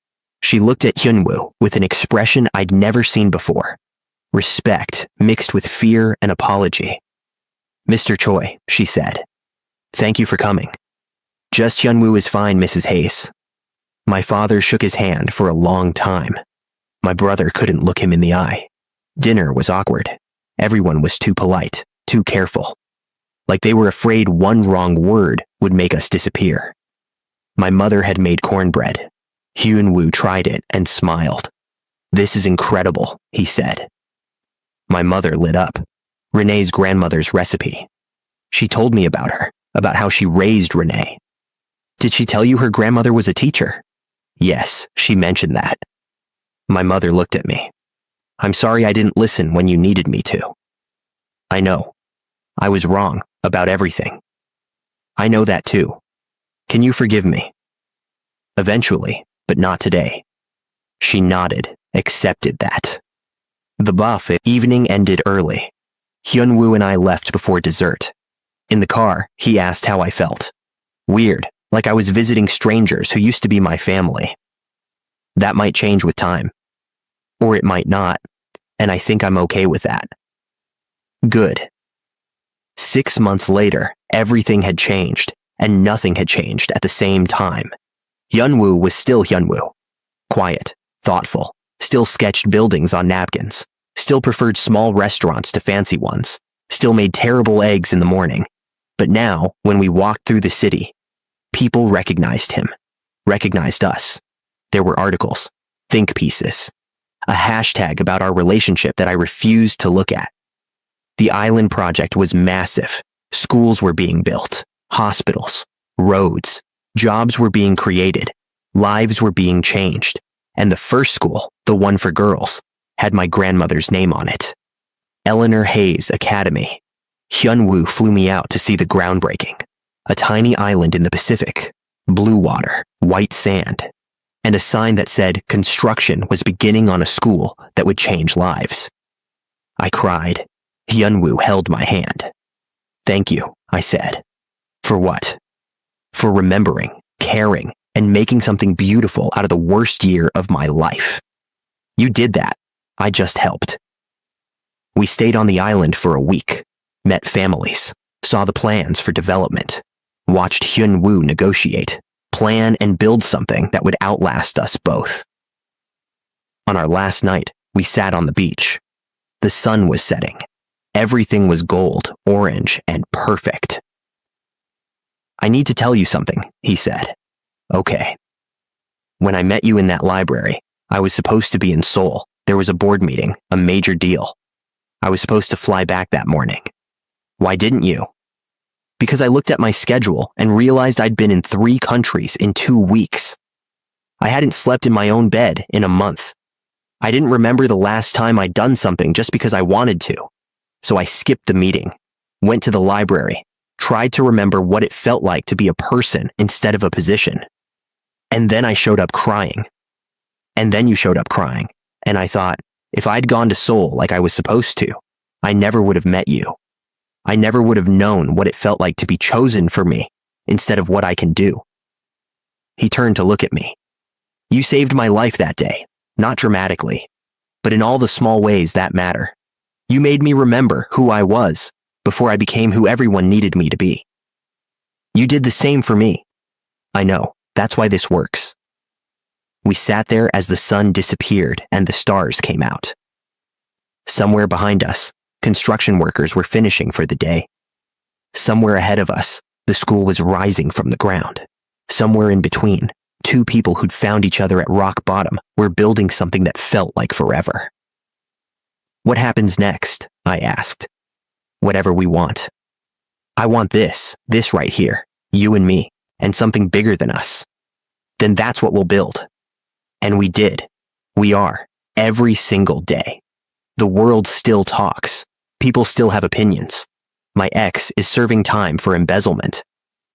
She looked at Hyunwoo with an expression I'd never seen before. Respect mixed with fear and apology. Mr. Choi, she said. Thank you for coming. Just Hyunwoo is fine, Mrs. Hayes. My father shook his hand for a long time. My brother couldn't look him in the eye. Dinner was awkward. Everyone was too polite, too careful. Like they were afraid one wrong word would make us disappear. My mother had made cornbread. Hyunwoo tried it and smiled. This is incredible, he said. My mother lit up. Renee's grandmother's recipe. She told me about her, about how she raised Renee. Did she tell you her grandmother was a teacher? Yes, she mentioned that. My mother looked at me. I'm sorry I didn't listen when you needed me to. I know. I was wrong about everything. I know that too. Can you forgive me? Eventually, but not today. She nodded, accepted that. The buffet evening ended early. Hyunwoo and I left before dessert. In the car, he asked how I felt. Weird, like I was visiting strangers who used to be my family. That might change with time. Or it might not, and I think I'm okay with that. Good. 6 months later, everything had changed, and nothing had changed at the same time. Hyunwoo was still Hyunwoo. Quiet, thoughtful, still sketched buildings on napkins, still preferred small restaurants to fancy ones, still made terrible eggs in the morning. But now, when we walked through the city, people recognized him, recognized us. There were articles, think pieces, a hashtag about our relationship that I refused to look at. The island project was massive. Schools were being built, hospitals, roads, jobs were being created, lives were being changed, and the first school, the one for girls, had my grandmother's name on it. Eleanor Hayes Academy. Hyunwoo flew me out to see the groundbreaking. A tiny island in the Pacific, blue water, white sand, and a sign that said construction was beginning on a school that would change lives. I cried. Hyunwoo held my hand. Thank you, I said. For what? For remembering, caring, and making something beautiful out of the worst year of my life. You did that. I just helped. We stayed on the island for a week, met families, saw the plans for development, watched Hyunwoo negotiate, plan and build something that would outlast us both. On our last night, we sat on the beach. The sun was setting. Everything was gold, orange, and perfect. I need to tell you something, he said. Okay. When I met you in that library, I was supposed to be in Seoul. There was a board meeting, a major deal. I was supposed to fly back that morning. Why didn't you? Because I looked at my schedule and realized I'd been in 3 countries in 2 weeks. I hadn't slept in my own bed in a month. I didn't remember the last time I'd done something just because I wanted to. So I skipped the meeting, went to the library, tried to remember what it felt like to be a person instead of a position. And then I showed up crying. And then you showed up crying. And I thought, if I'd gone to Seoul like I was supposed to, I never would have met you. I never would have known what it felt like to be chosen for me instead of what I can do. He turned to look at me. You saved my life that day, not dramatically, but in all the small ways that matter. You made me remember who I was before I became who everyone needed me to be. You did the same for me. I know, that's why this works. We sat there as the sun disappeared and the stars came out. Somewhere behind us, construction workers were finishing for the day. Somewhere ahead of us, the school was rising from the ground. Somewhere in between, 2 people who'd found each other at rock bottom were building something that felt like forever. What happens next? I asked. Whatever we want. I want this right here, you and me, and something bigger than us. Then that's what we'll build. And we did. We are. Every single day. The world still talks. People still have opinions. My ex is serving time for embezzlement.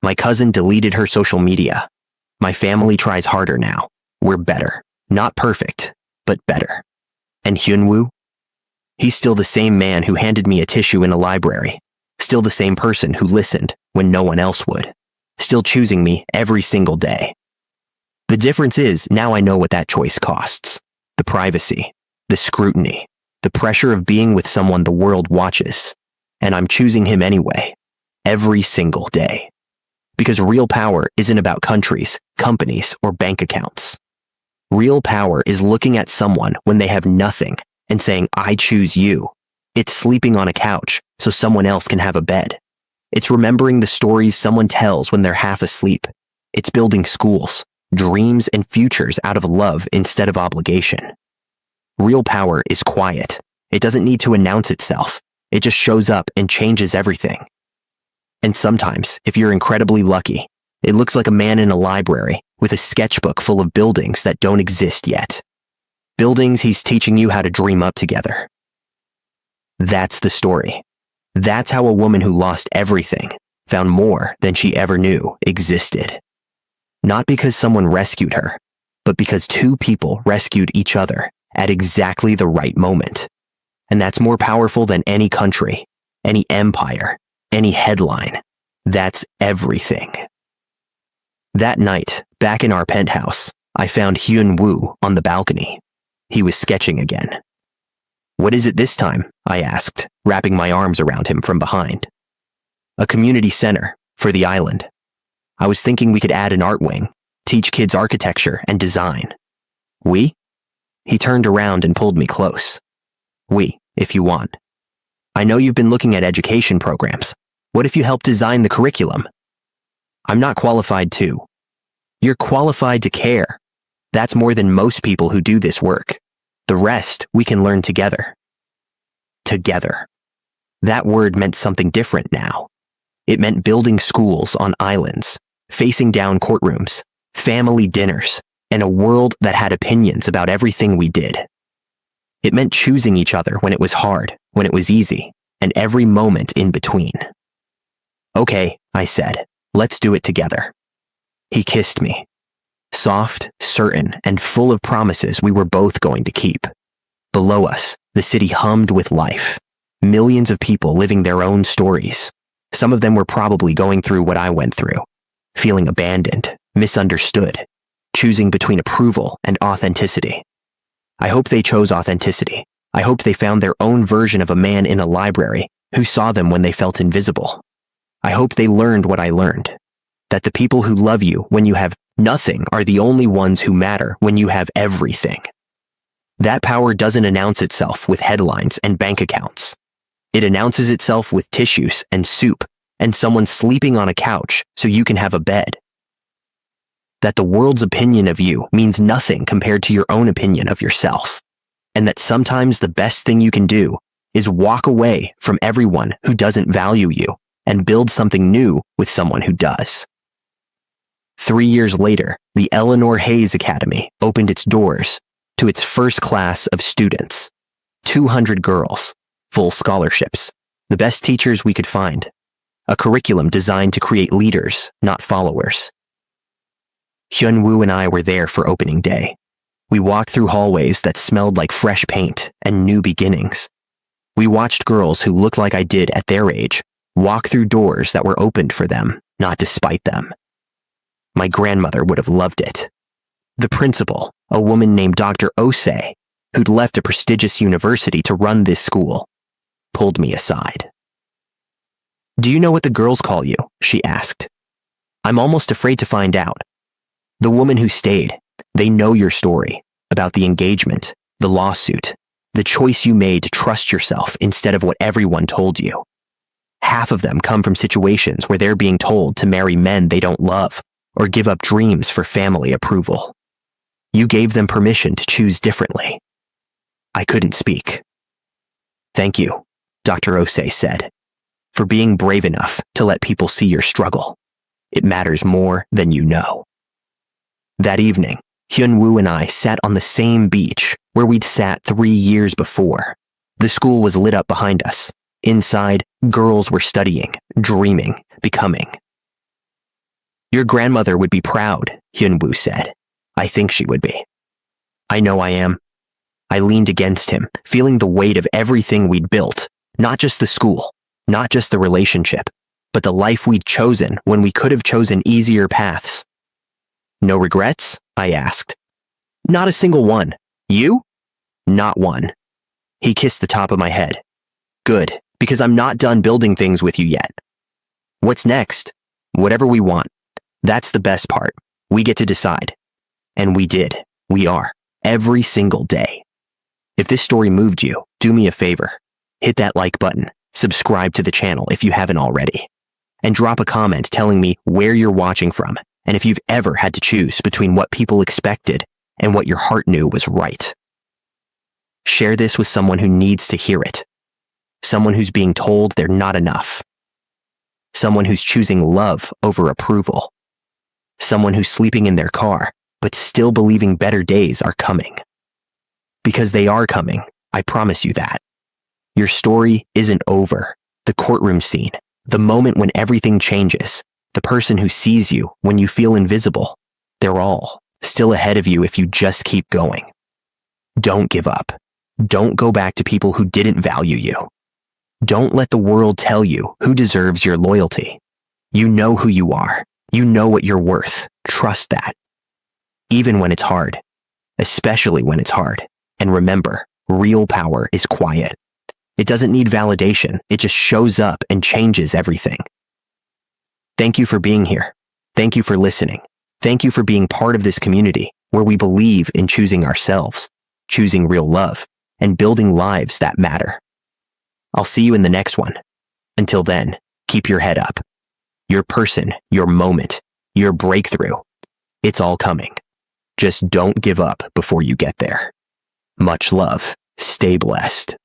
My cousin deleted her social media. My family tries harder now. We're better. Not perfect, but better. And Hyunwoo? He's still the same man who handed me a tissue in a library. Still the same person who listened when no one else would. Still choosing me every single day. The difference is now I know what that choice costs. The privacy, the scrutiny, the pressure of being with someone the world watches. And I'm choosing him anyway. Every single day. Because real power isn't about countries, companies, or bank accounts. Real power is looking at someone when they have nothing and saying, I choose you. It's sleeping on a couch so someone else can have a bed. It's remembering the stories someone tells when they're half asleep. It's building schools, dreams, and futures out of love instead of obligation. Real power is quiet. It doesn't need to announce itself. It just shows up and changes everything. And sometimes, if you're incredibly lucky, it looks like a man in a library with a sketchbook full of buildings that don't exist yet. Buildings he's teaching you how to dream up together. That's the story. That's how a woman who lost everything found more than she ever knew existed. Not because someone rescued her, but because two people rescued each other at exactly the right moment. And that's more powerful than any country, any empire, any headline. That's everything. That night, back in our penthouse, I found Hyunwoo on the balcony. He was sketching again. What is it this time? I asked, wrapping my arms around him from behind. A community center for the island. I was thinking we could add an art wing, teach kids architecture and design. We? He turned around and pulled me close. We, if you want. I know you've been looking at education programs. What if you help design the curriculum? I'm not qualified to. You're qualified to care. That's more than most people who do this work. The rest we can learn together. Together. That word meant something different now. It meant building schools on islands, facing down courtrooms, family dinners, and a world that had opinions about everything we did. It meant choosing each other when it was hard, when it was easy, and every moment in between. Okay, I said, let's do it together. He kissed me. Soft, certain, and full of promises we were both going to keep. Below us, the city hummed with life. Millions of people living their own stories. Some of them were probably going through what I went through, feeling abandoned, misunderstood, choosing between approval and authenticity. I hoped they chose authenticity. I hoped they found their own version of a man in a library who saw them when they felt invisible. I hoped they learned what I learned, that the people who love you when you have nothing are the only ones who matter when you have everything. That power doesn't announce itself with headlines and bank accounts. It announces itself with tissues and soup and someone sleeping on a couch so you can have a bed. That the world's opinion of you means nothing compared to your own opinion of yourself. And that sometimes the best thing you can do is walk away from everyone who doesn't value you and build something new with someone who does. 3 years later, the Eleanor Hayes Academy opened its doors to its first class of students. 200 girls, full scholarships, the best teachers we could find. A curriculum designed to create leaders, not followers. Hyunwoo and I were there for opening day. We walked through hallways that smelled like fresh paint and new beginnings. We watched girls who looked like I did at their age walk through doors that were opened for them, not despite them. My grandmother would have loved it. The principal, a woman named Dr. Osei, who'd left a prestigious university to run this school, pulled me aside. Do you know what the girls call you? She asked. I'm almost afraid to find out. The woman who stayed, they know your story about the engagement, the lawsuit, the choice you made to trust yourself instead of what everyone told you. Half of them come from situations where they're being told to marry men they don't love or give up dreams for family approval. You gave them permission to choose differently. I couldn't speak. Thank you, Dr. Osei said, for being brave enough to let people see your struggle. It matters more than you know. That evening, Hyunwoo and I sat on the same beach where we'd sat 3 years before. The school was lit up behind us. Inside, girls were studying, dreaming, becoming. Your grandmother would be proud, Hyunwoo said. I think she would be. I know I am. I leaned against him, feeling the weight of everything we'd built, not just the school, not just the relationship, but the life we'd chosen when we could have chosen easier paths. No regrets? I asked. Not a single one. You? Not one. He kissed the top of my head. Good, because I'm not done building things with you yet. What's next? Whatever we want. That's the best part. We get to decide. And we did. We are. Every single day. If this story moved you, do me a favor. Hit that like button, subscribe to the channel if you haven't already, and drop a comment telling me where you're watching from and if you've ever had to choose between what people expected and what your heart knew was right. Share this with someone who needs to hear it. Someone who's being told they're not enough. Someone who's choosing love over approval. Someone who's sleeping in their car, but still believing better days are coming. Because they are coming, I promise you that. Your story isn't over. The courtroom scene, the moment when everything changes, the person who sees you when you feel invisible, they're all still ahead of you if you just keep going. Don't give up. Don't go back to people who didn't value you. Don't let the world tell you who deserves your loyalty. You know who you are. You know what you're worth. Trust that. Even when it's hard. Especially when it's hard. And remember, real power is quiet. It doesn't need validation. It just shows up and changes everything. Thank you for being here. Thank you for listening. Thank you for being part of this community where we believe in choosing ourselves, choosing real love, and building lives that matter. I'll see you in the next one. Until then, keep your head up. Your person, your moment, your breakthrough. It's all coming. Just don't give up before you get there. Much love. Stay blessed.